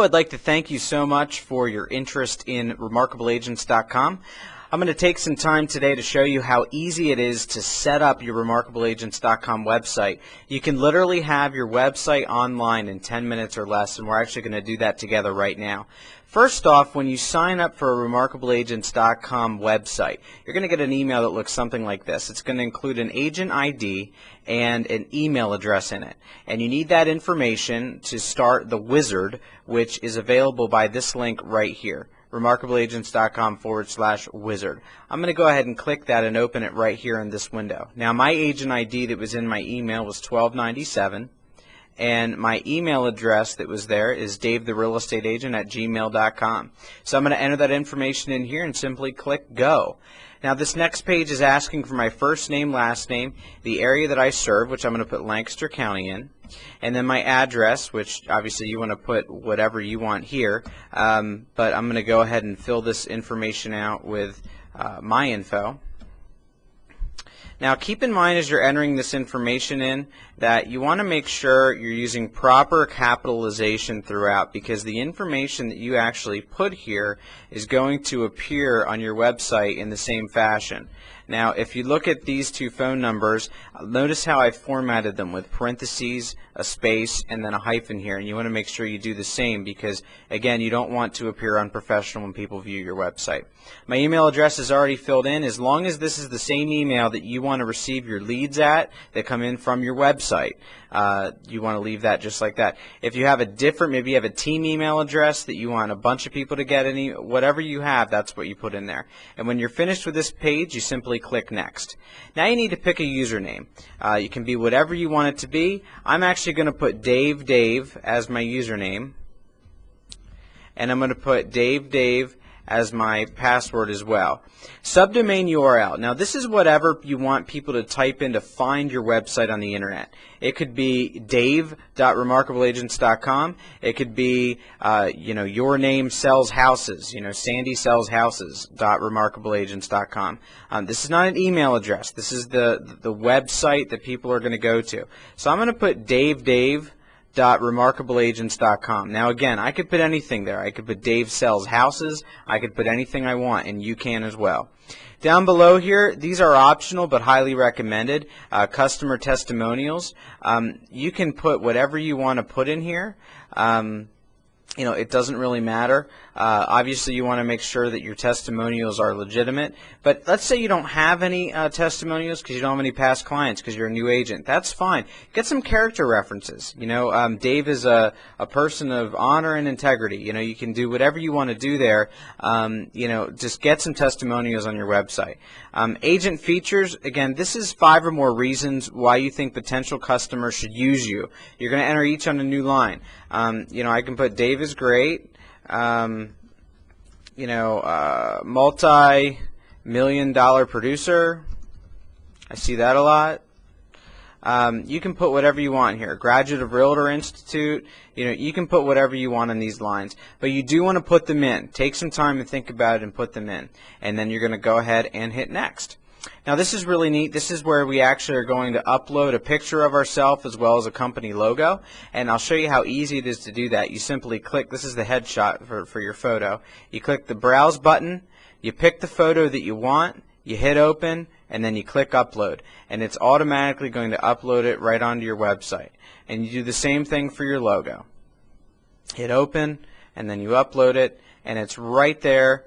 I'd like to thank you so much for your interest in RemarkableAgents.com. I'm going to take some time today to show you how easy it is to set up your RemarkableAgents.com website. You can literally have your website online in 10 minutes or less, and we're actually going to do that together right now. First off, when you sign up for a RemarkableAgents.com website, you're going to get an email that looks something like this. It's going to include an agent ID and an email address in it. And you need that information to start the wizard, which is available by this link right here, remarkableagents.com/wizard. I'm going to go ahead and click that and open it right here in this window. Now, my agent ID that was in my email was 1297. And my email address that was there is davetherealestateagent@gmail.com. So I'm going to enter that information in here and simply click Go. Now this next page is asking for my first name, last name, the area that I serve, which I'm going to put Lancaster County in, and then my address, which obviously you want to put whatever you want here, but I'm going to go ahead and fill this information out with my info. Now keep in mind as you're entering this information in that you want to make sure you're using proper capitalization throughout, because the information that you actually put here is going to appear on your website in the same fashion. Now if you look at these two phone numbers, notice how I formatted them with parentheses, a space, and then a hyphen here, and you want to make sure you do the same because again you don't want to appear unprofessional when people view your website. My email address is already filled in. As long as this is the same email that you want to receive your leads at that come in from your website, you want to leave that just like that. If you have a different, maybe you have a team email address that you want a bunch of people to get, whatever you have, that's what you put in there. And when you're finished with this page, you simply click Next. Now you need to pick a username. You can be whatever you want it to be. I'm actually going to put Dave as my username, and I'm going to put Dave as my password as well. Subdomain URL. Now this is whatever you want people to type in to find your website on the internet. It could be dave.remarkableagents.com. It could be your name sells houses, Sandy sells houses.remarkableagents.com. This is not an email address. This is the website that people are going to go to. So I'm going to put dave.remarkableagents.com. Now again, I could put anything there. I could put Dave sells houses. I could put anything I want, and you can as well. Down below here, these are optional but highly recommended. Customer testimonials. You can put whatever you want to put in here. It doesn't really matter. Obviously, you want to make sure that your testimonials are legitimate. But let's say you don't have any testimonials because you don't have any past clients because you're a new agent. That's fine. Get some character references. Dave is a person of honor and integrity. You can do whatever you want to do there. Just get some testimonials on your website. Agent features. Again, this is 5 or more reasons why you think potential customers should use you. You're going to enter each on a new line. I can put Dave is great. Multi-million-dollar producer. I see that a lot. You can put whatever you want here. Graduate of Realtor Institute. You can put whatever you want on these lines, but you do want to put them in. Take some time to think about it and put them in, and then you're going to go ahead and hit Next. Now this is really neat. This is where we actually are going to upload a picture of ourselves as well as a company logo, and I'll show you how easy it is to do that. You simply click, this is the headshot for your photo. You click the Browse button, you pick the photo that you want, you hit Open, and then you click Upload, and it's automatically going to upload it right onto your website. And you do the same thing for your logo. Hit Open, and then you upload it, and it's right there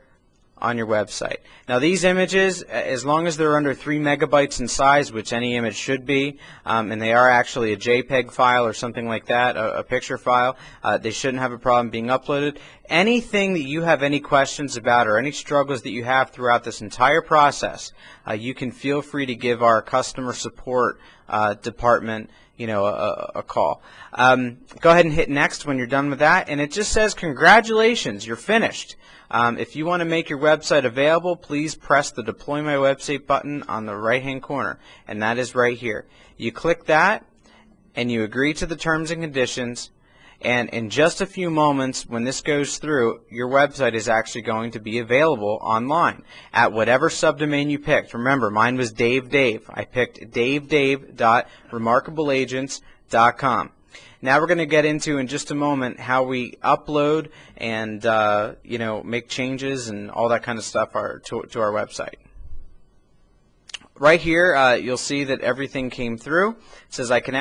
on your website. Now these images, as long as they're under 3 megabytes in size, which any image should be, and they are actually a JPEG file or something like that, a picture file, they shouldn't have a problem being uploaded. Anything that you have any questions about or any struggles that you have throughout this entire process, you can feel free to give our customer support department a call. Go ahead and hit Next when you're done with that, and it just says congratulations, you're finished. If you want to make your website available, please press the Deploy My Website button on the right hand corner, and that is right here. You click that and you agree to the terms and conditions, and in just a few moments when this goes through, your website is actually going to be available online at whatever subdomain you picked. Remember, mine was Dave. I picked davedave.remarkableagents.com. Now we're going to get into in just a moment how we upload and make changes and all that kind of stuff to our website. Right here you'll see that everything came through. It says I can